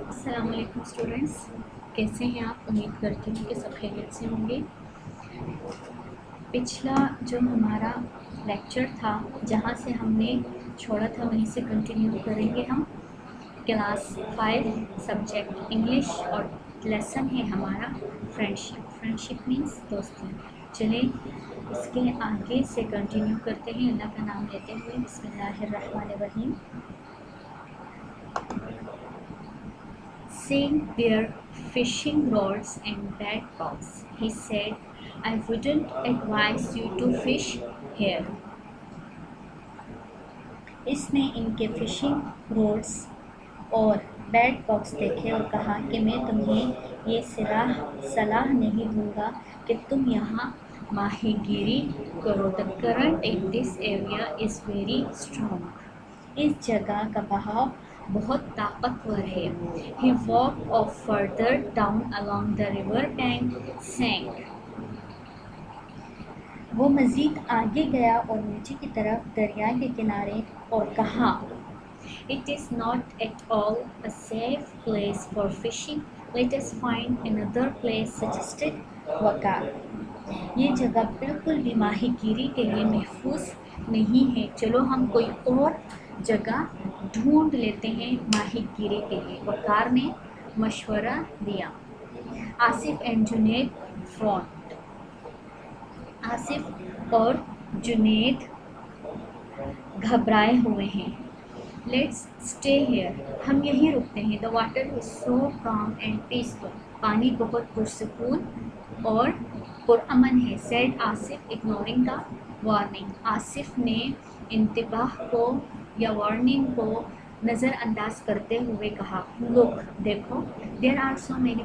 अस्सलाम वालेकुम स्टूडेंट्स, कैसे हैं आप? उम्मीद करती हूँ कि सब खैरियत से होंगे। पिछला जो हमारा लेक्चर था, जहाँ से हमने छोड़ा था वहीं से कंटिन्यू करेंगे हम। क्लास 5 सब्जेक्ट इंग्लिश और लेसन है हमारा फ्रेंडशिप मीन्स दोस्ती। चलें इसके आगे से कंटिन्यू करते हैं अल्लाह का नाम लेते हुए। बिस्मिल्लाहिर्रहमानिर्रहीम। Seeing their fishing rods and bait box, he said, "I wouldn't advise you to fish here." इसने इनके फिशिंग रोड्स और बैट बॉक्स देखे और कहा कि मैं तुम्हें ये सलाह नहीं दूंगा कि तुम यहाँ माहीगीरी करो। The current in this area is very strong. इस जगह का बहाव बहुत ताकतवर है। He walked off further down along the river bank, saying, वो मज़ीद आगे गया और नीचे की तरफ दरिया के किनारे और कहा, It is not at all a safe place for fishing. Let us find another place, suggested वकार। ये जगह बिल्कुल भी माहीगीरी के लिए महफूज नहीं है, चलो हम कोई और जगह ढूंढ लेते हैं माहीगीरी के लिए, वकार ने मशवरा दिया। Asif and Junaid front. आसिफ और जुनैद घबराए हुए हैं। लेट्स स्टे हियर, हम यहीं रुकते हैं। द वाटर इज सो काम एंड पीसफुल, पानी बहुत पुरसकून और पुरअमन है। Said Asif ignoring the warning. Asif ने इंतबाह को या वार्निंग को नज़रअंदाज करते हुए कहा, लुक देखो, there are so many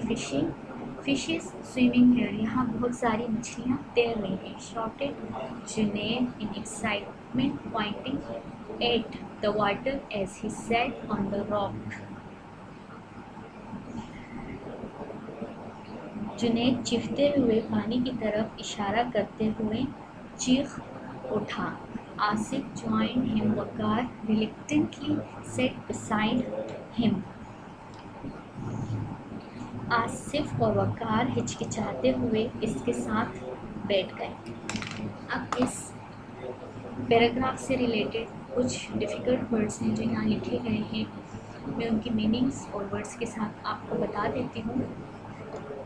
fishes swimming here, यहाँ बहुत सारी मछलियाँ तैर रही हैं। Shouted Junaid in excitement pointing at the water as he sat on the rock. Junaid चीखते हुए पानी की तरफ इशारा करते हुए चीख उठा। Asif joined him. वकार reluctantly sat beside him. Asif और वकार हिचकिचाते हुए इसके साथ बैठ गए। अब इस पैराग्राफ से रिलेटेड कुछ डिफ़िकल्ट वर्ड्स हैं जो यहाँ लिखे गए हैं, मैं उनकी मीनिंग्स और वर्ड्स के साथ आपको बता देती हूँ।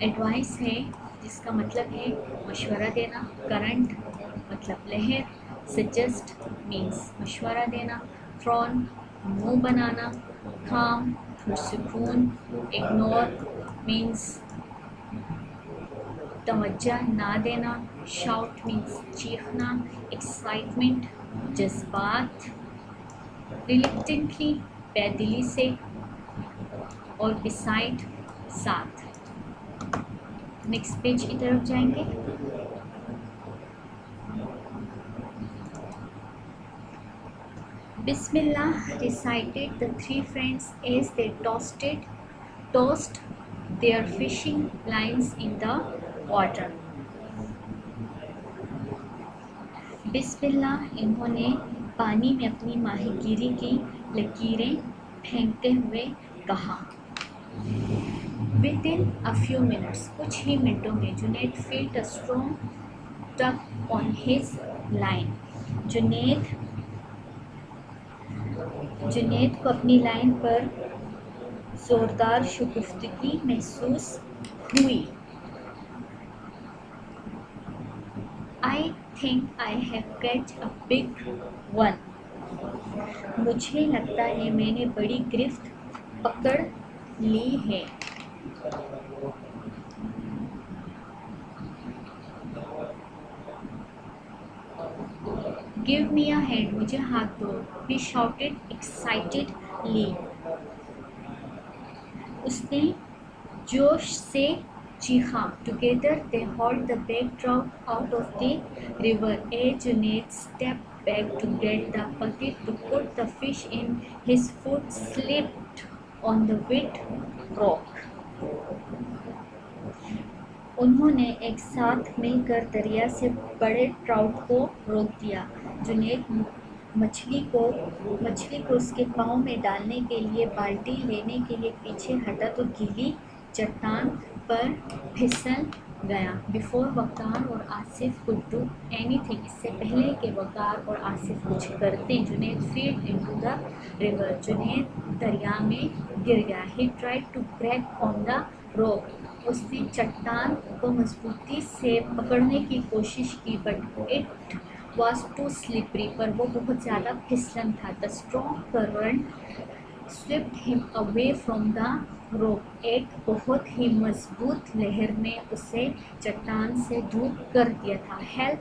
एडवाइस है जिसका मतलब है मशवरा देना, करंट मतलब लहर, सजेस्ट मीन्स मशवरा देना, फ्रॉन मुँह बनाना, काम पुरसुकून, इग्नोर मीन्स तवज्जो ना देना, शाउट मीन्स चीखना, एक्साइटमेंट जज्बात, रिलेक्टेंटली बेदिली से और बिसाइड साथ। नेक्स्ट पेज की तरफ जाएंगे। Bismillah recited the three friends as they tossed their fishing lines in the water. बिस्मिल्लाह इन्होंने पानी में अपनी माहीगीरी की लकीरें फेंकते हुए कहा। Within a few minutes, कुछ ही मिनटों में, Junaid felt a strong tug on his line. Junaid को अपनी लाइन पर ज़ोरदार शगुफ्तगी महसूस हुई। I think I have caught a big one. मुझे लगता है मैंने बड़ी गिरफ्त पकड़ ली है। Give me a hand, मुझे हाथ दो। He shouted excitedly. उसने जोश से चीखा। Together they hauled the big trout out of the river. Junaid stepped back to get the bucket to put the fish in. His foot slipped on the wet rock. उन्होंने एक साथ मिलकर दरिया से बड़े ट्राउट को रोक दिया। जुनैद मछली को उसके पाँव में डालने के लिए बाल्टी लेने के लिए पीछे हटा तो गीली चट्टान पर फिसल गया। बिफोर वकार और आसिफ कुड डू एनीथिंग, इससे पहले कि वकार और आसिफ कुछ करते, Junaid fell into the river, Junaid दरिया में गिर गया। He tried to grab on the rope, उसने चट्टान को मजबूती से पकड़ने की कोशिश की, but it was too slippery, पर वो बहुत ज़्यादा फिसलन था। The strong current swept him away from the rope, एक बहुत ही मजबूत लहर ने उसे चट्टान से दूर कर दिया था। Help,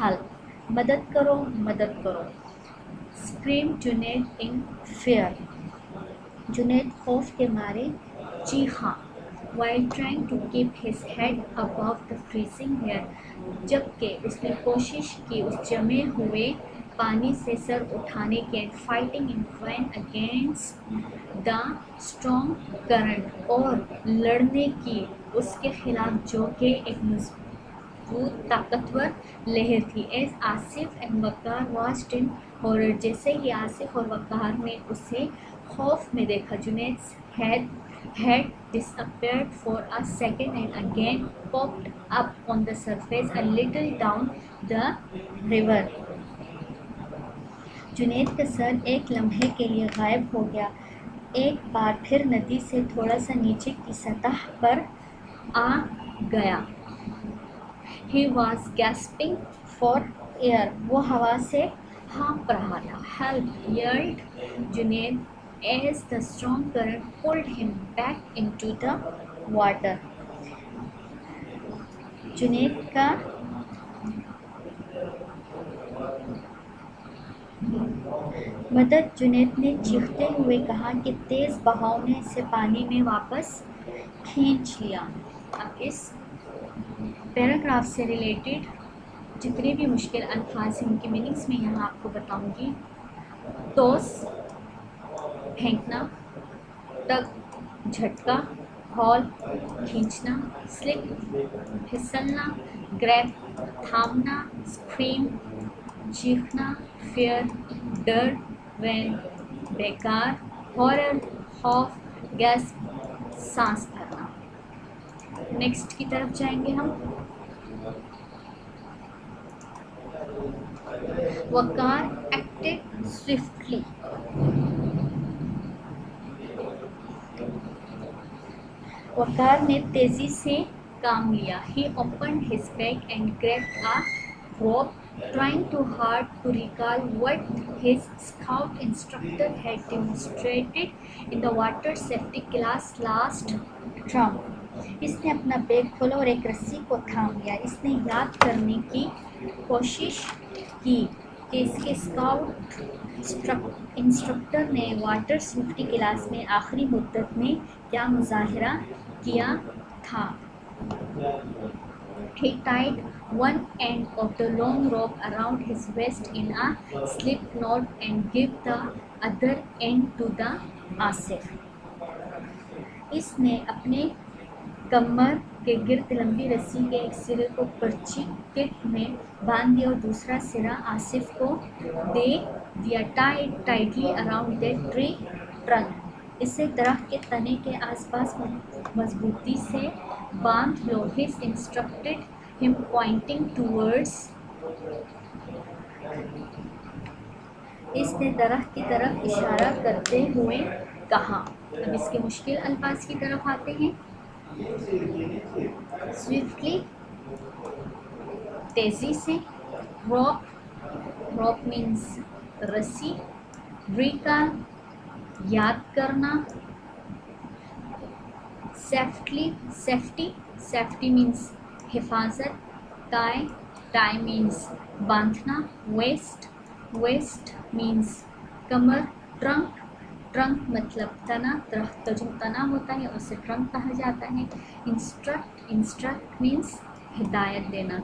help, मदद करो, मदद करो। Screamed Junaid in fear, Junaid खौफ के मारे चीखा। While trying to keep his head above the freezing air, जबकि उसने कोशिश की उस जमे हुए पानी से सर उठाने की। And fighting in vain against the strong current, और लड़ने की उसके खिलाफ जो कि एक मजबूत ताकतवर लहर थी। As Asif and Waqar watched in horror, जैसे ही आसिफ और वकार ने उसे खौफ में देखा। Junaid had disappeared for a second and again popped up on the surface a little down the river. Junaid का सर एक लम्हे के लिए गायब हो गया, एक बार फिर नदी से थोड़ा सा नीचे की सतह पर आ गया। He was gasping for air, वो हवा से हाँफ रहा था। Help, yelled Junaid as the strong current pulled him back into the water. Junaid का मदद, जुनैद ने चीखते हुए कहा कि तेज़ बहाव ने इसे पानी में वापस खींच लिया। अब इस पैराग्राफ से रिलेटेड जितने भी मुश्किल अल्फाज हैं उनकी मीनिंग्स मैं यहाँ आपको बताऊँगी। टॉस फेंकना, टग झटका, हॉल खींचना, स्लिप फिसलना, ग्रैब थामना, स्क्रीम चीखना, फेयर डर, वैन बेकार, हॉरर खौफ, गैस सांस भरना। नेक्स्ट की तरफ जाएंगे हम। वकार एक्टेड स्विफ्टली, वकार ने तेजी से काम लिया। He opened his bag and grabbed a rope, trying too hard to recall what his scout instructor had demonstrated in the water safety class last term. इसने अपना बैग खोला और एक रस्सी को थाम लिया। इसने याद करने की कोशिश की कि इसके स्काउट इंस्ट्रक्टर ने वाटर सेफ्टी क्लास में आखिरी मुद्दत में क्या मुजाहिरा किया था। He tied one end of the long rope around his waist in a slip knot and gave the other end to the Asif. इसने अपने कमर के गिर्द लंबी रस्सी के एक सिरे को पर्ची किट में बांध दिया और दूसरा सिरा आसिफ को दे दिया। Tied tightly around the tree trunk, इसे दरख्त के तने के आसपास मजबूती से बांध लो। His instructed him pointing towards, इसने दरख्त की तरफ इशारा करते हुए कहा। अब इसके मुश्किल अल्फाज की तरफ आते हैं। स्विफ्टली तेजी से, रॉप रॉप मीन्स रस्सी, रिकॉल याद करना, सेफ्टली सेफ्टी सेफ्टी मीन्स हिफाजत, टाई टाई मीन्स बांधना, वेस्ट वेस्ट मीन्स कमर, ट्रंक ट्रंक मतलब तना, दरख्त का जो तना होता है उसे ट्रंक कहा जाता है। इंस्ट्रक्ट इंस्ट्रक्ट मीन्स हिदायत देना।